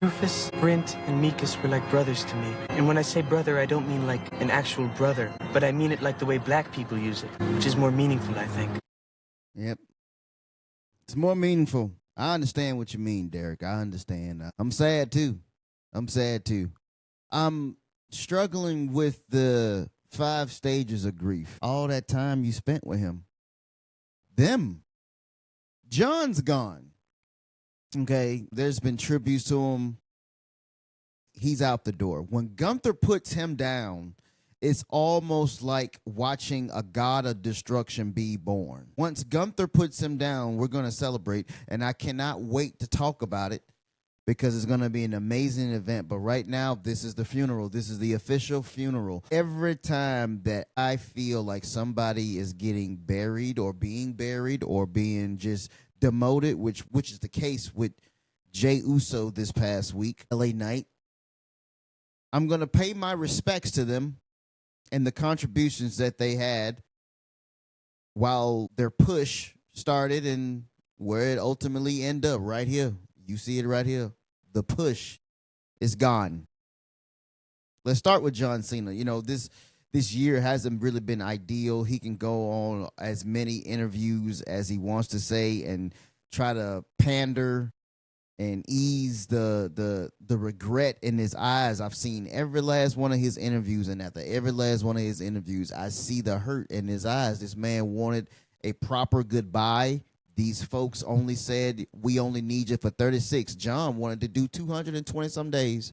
Rufus, Brent, and Mikas were like brothers to me. And when I say brother, I don't mean like an actual brother, but I mean it like the way black people use it, which is more meaningful, I think. Yep. It's more meaningful. I understand what you mean, Derek. I understand. I'm sad too. I'm struggling with the 5 stages of grief. All that time you spent with him. John's gone. Okay, there's been tributes to him. He's out the door. When Gunther puts him down, it's almost like watching a god of destruction be born. Once Gunther puts him down, we're going to celebrate, and I cannot wait to talk about it because it's going to be an amazing event. But right now, this is the funeral. This is the official funeral. Every time that I feel like somebody is getting buried or being just demoted, which is the case with Jey Uso this past week, LA Knight, I'm going to pay my respects to them and the contributions that they had while their push started and where it ultimately ended up right here. You see it right here. The push is gone. Let's start with John Cena. You know, this year hasn't really been ideal. He can go on as many interviews as he wants to say and try to pander and ease the regret in his eyes. I've seen every last one of his interviews, and after every last one of his interviews, I see the hurt in his eyes. This man wanted a proper goodbye. These folks only said, we only need you for 36. John wanted to do 220 some days.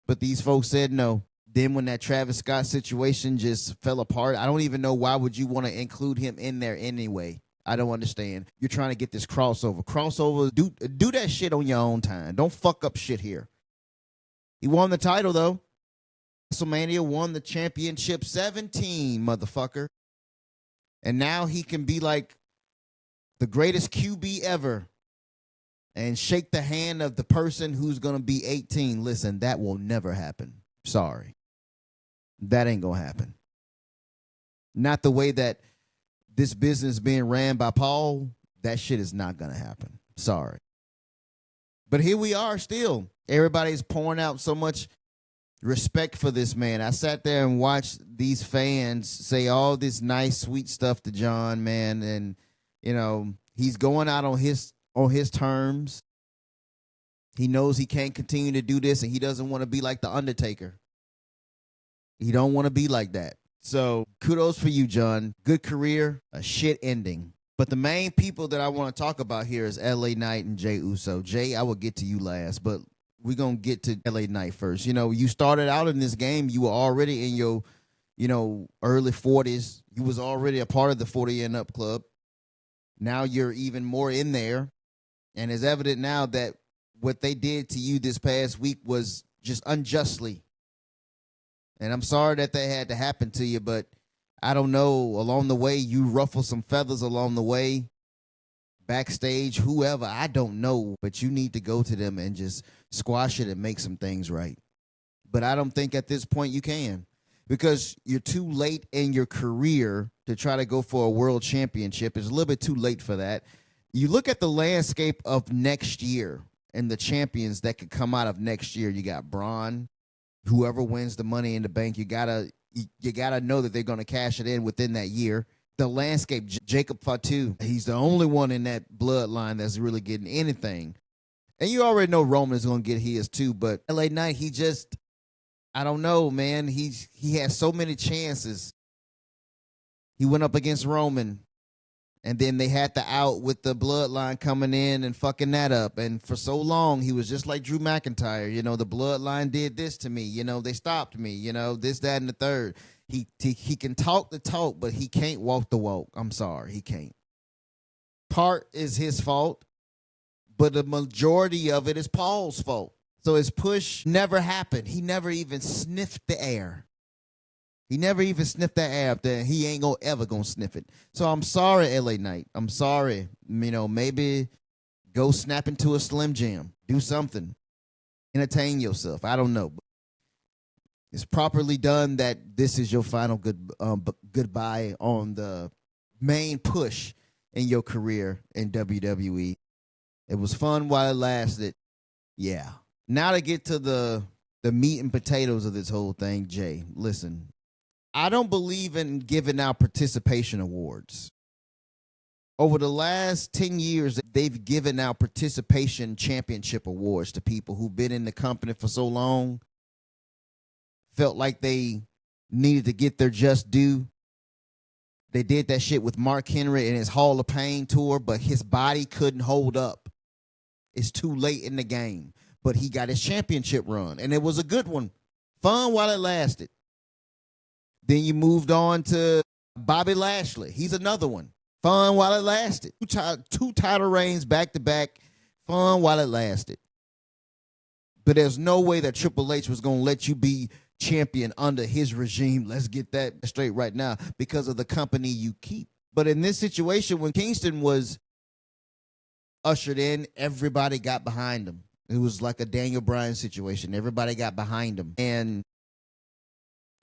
But these folks said no. Then when that Travis Scott situation just fell apart, I don't even know why would you want to include him in there anyway. I don't understand. You're trying to get this crossover. Do that shit on your own time. Don't fuck up shit here. He won the title, though. WrestleMania won the championship 17, motherfucker. And now he can be like the greatest QB ever and shake the hand of the person who's going to be 18. Listen, that will never happen. Sorry. That ain't going to happen. Not the way that this business being ran by Paul. That shit is not going to happen. Sorry. But here we are still. Everybody's pouring out so much respect for this man. I sat there and watched these fans say all this nice, sweet stuff to John, man. And, you know, he's going out on his terms. He knows he can't continue to do this, and he doesn't want to be like The Undertaker. He don't want to be like that. So kudos for you, John. Good career, a shit ending. But the main people that I want to talk about here is LA Knight and Jey Uso. Jey, I will get to you last, but we're going to get to LA Knight first. You know, you started out in this game. You were already in your, early 40s. You was already a part of the 40 and up club. Now you're even more in there. And it's evident now that what they did to you this past week was just unjustly. And I'm sorry that that had to happen to you, but I don't know, along the way, you ruffled some feathers along the way, backstage, whoever, I don't know, but you need to go to them and just squash it and make some things right. But I don't think at this point you can, because you're too late in your career to try to go for a world championship. It's a little bit too late for that. You look at the landscape of next year and the champions that could come out of next year. You got Braun. Whoever wins the Money in the Bank, you gotta know that they're gonna cash it in within that year. The landscape, Jacob Fatu, he's the only one in that bloodline that's really getting anything. And you already know Roman is gonna get his too. But LA Knight, I don't know, man. He has so many chances. He went up against Roman, and then they had the out with the bloodline coming in and fucking that up. And for so long, he was just like Drew McIntyre. You know, the bloodline did this to me. You know, they stopped me. You know, this, that, and the third. He can talk the talk, but he can't walk the walk. I'm sorry, he can't. Part is his fault, but the majority of it is Paul's fault. So his push never happened. He never even sniffed the air. He never even sniffed that air up there. He ain't ever gonna sniff it. So I'm sorry, LA Knight. I'm sorry. Maybe go snap into a Slim Jim. Do something. Entertain yourself. I don't know. It's properly done that this is your final goodbye on the main push in your career in WWE. It was fun while it lasted. Yeah. Now to get to the meat and potatoes of this whole thing, Jay, listen, I don't believe in giving out participation awards. Over the last 10 years, they've given out participation championship awards to people who've been in the company for so long, felt like they needed to get their just due. They did that shit with Mark Henry and his Hall of Pain tour, but his body couldn't hold up. It's too late in the game. But he got his championship run, and it was a good one. Fun while it lasted. Then you moved on to Bobby Lashley. He's another one. Fun while it lasted. Two title reigns back to back. Fun while it lasted. But there's no way that Triple H was going to let you be champion under his regime. Let's get that straight right now, because of the company you keep. But in this situation, when Kingston was ushered in, everybody got behind him. It was like a Daniel Bryan situation. Everybody got behind him. And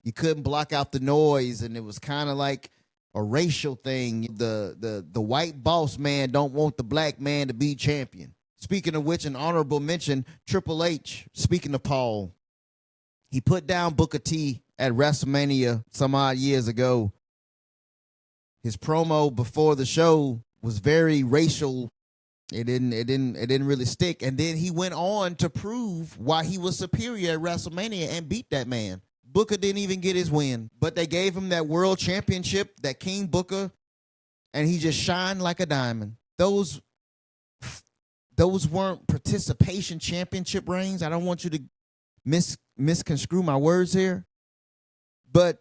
you couldn't block out the noise, and it was kind of like a racial thing. The white boss man don't want the black man to be champion. Speaking of which, an honorable mention, Triple H, speaking of Paul, he put down Booker T at WrestleMania some odd years ago. His promo before the show was very racial. It didn't really stick. And then he went on to prove why he was superior at WrestleMania and beat that man. Booker didn't even get his win, but they gave him that world championship, that King Booker, and he just shined like a diamond. Those weren't participation championship reigns. I don't want you to misconstrue my words here, but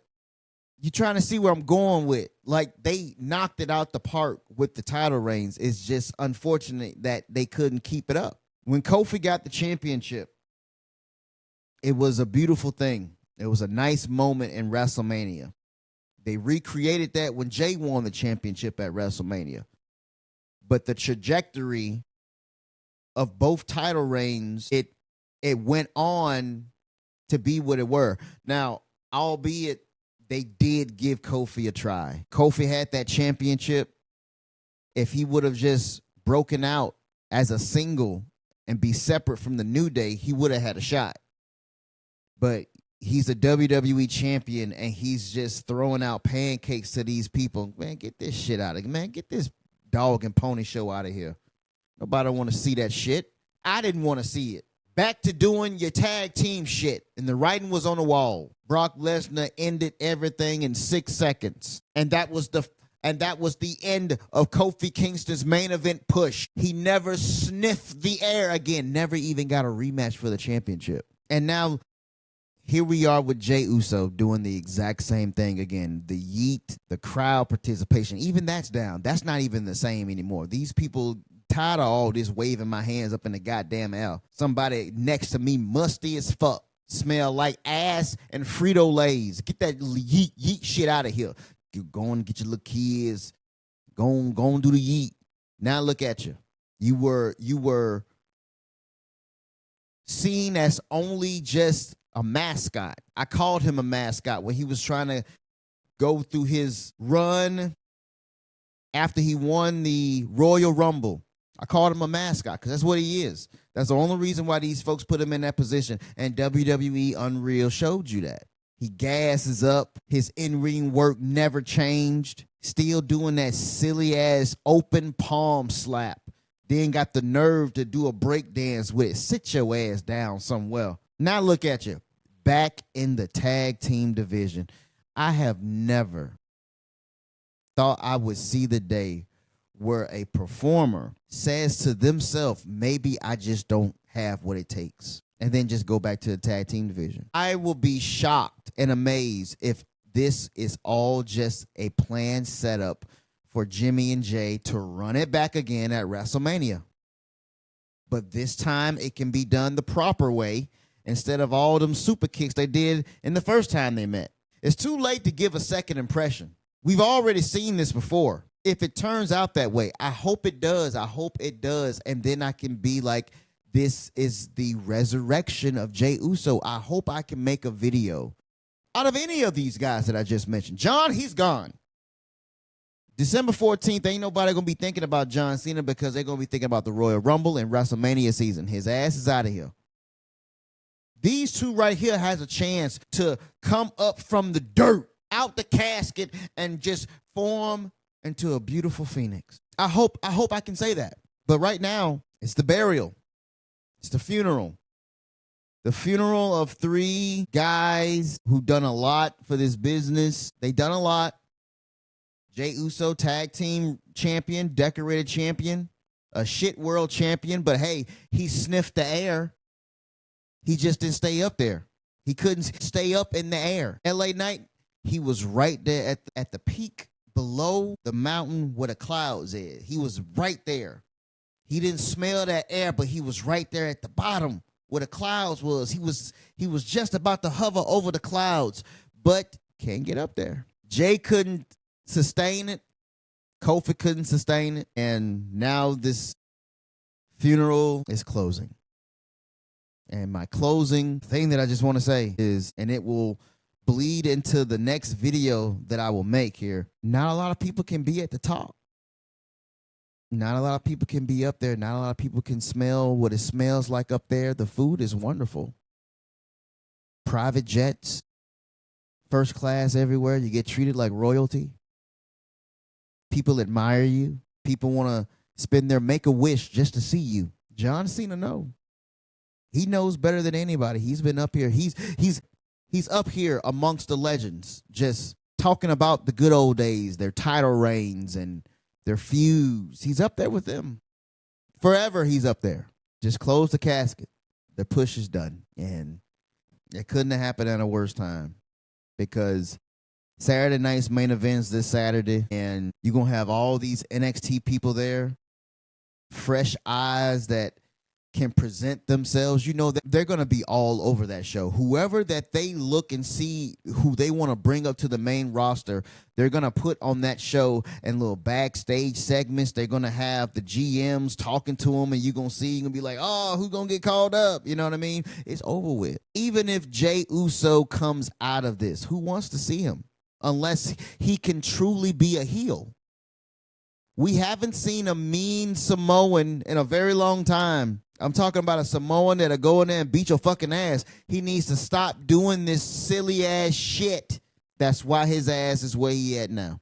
you're trying to see where I'm going with. Like, they knocked it out the park with the title reigns. It's just unfortunate that they couldn't keep it up. When Kofi got the championship, it was a beautiful thing. It was a nice moment in WrestleMania. They recreated that when Jay won the championship at WrestleMania. But the trajectory of both title reigns, it went on to be what it were. Now, albeit they did give Kofi a try. Kofi had that championship. If he would have just broken out as a single and be separate from the New Day, he would have had a shot. But he's a WWE champion, and he's just throwing out pancakes to these people. Man, get this shit out of here. Man, get this dog and pony show out of here. Nobody want to see that shit. I didn't want to see it. Back to doing your tag team shit. And the writing was on the wall. Brock Lesnar ended everything in 6 seconds. And that was the end of Kofi Kingston's main event push. He never sniffed the air again. Never even got a rematch for the championship. And now here we are with Jey Uso doing the exact same thing again. The yeet, the crowd participation, even that's down. That's not even the same anymore. These people tired of all this waving my hands up in the goddamn air. Somebody next to me musty as fuck. Smell like ass and Frito-Lays. Get that yeet shit out of here. You go and get your little kids. Go on do the yeet. Now look at you. You were seen as only just a mascot. I called him a mascot when he was trying to go through his run after he won the Royal Rumble. I called him a mascot because that's what he is. That's the only reason why these folks put him in that position. And WWE Unreal showed you that. He gasses up. His in-ring work never changed. Still doing that silly-ass open palm slap. Then got the nerve to do a break dance with it. Sit your ass down somewhere. Now look at you. Back in the tag team division. I have never thought I would see the day where a performer says to themselves, maybe I just don't have what it takes, and then just go back to the tag team division. I will be shocked and amazed if this is all just a planned setup for Jimmy and Jay to run it back again at WrestleMania. But this time it can be done the proper way instead of all them super kicks they did in the first time they met. It's too late to give a second impression. We've already seen this before. If it turns out that way, I hope it does. I hope it does. And then I can be like, this is the resurrection of Jey Uso. I hope I can make a video out of any of these guys that I just mentioned. John, he's gone. December 14th, ain't nobody going to be thinking about John Cena because they're going to be thinking about the Royal Rumble and WrestleMania season. His ass is out of here. These two right here has a chance to come up from the dirt, out the casket, and just form into a beautiful phoenix. I hope I can say that. But right now, it's the burial. It's the funeral. The funeral of three guys who done a lot for this business. They done a lot. Jey Uso, tag team champion, decorated champion, a shit world champion. But hey, he sniffed the air. He just didn't stay up there. He couldn't stay up in the air. LA Knight, he was right there at the peak below the mountain where the clouds is. He was right there. He didn't smell that air, but he was right there at the bottom where the clouds was. He was just about to hover over the clouds, but can't get up there. Jay couldn't sustain it. Kofi couldn't sustain it. And now this funeral is closing. And my closing thing that I just want to say is, and it will bleed into the next video that I will make here, not a lot of people can be at the top. Not a lot of people can be up there. Not a lot of people can smell what it smells like up there. The food is wonderful. Private jets, first class everywhere. You get treated like royalty. People admire you. People want to spend their make-a-wish just to see you. John Cena, no. He knows better than anybody. He's been up here. He's up here amongst the legends, just talking about the good old days, their title reigns and their feuds. He's up there with them. Forever he's up there. Just close the casket. The push is done. And it couldn't have happened at a worse time, because Saturday night's main events this Saturday, and you're going to have all these NXT people there, fresh eyes that can present themselves. You know that they're going to be all over that show. Whoever that they look and see who they want to bring up to the main roster, they're going to put on that show and little backstage segments. They're going to have the GMs talking to them, and you're going to see, you're going to be like, oh, who's going to get called up? You know what I mean? It's over with. Even if Jey Uso comes out of this, who wants to see him? Unless he can truly be a heel. We haven't seen a mean Samoan in a very long time. I'm talking about a Samoan that'll go in there and beat your fucking ass. He needs to stop doing this silly ass shit. That's why his ass is where he at now.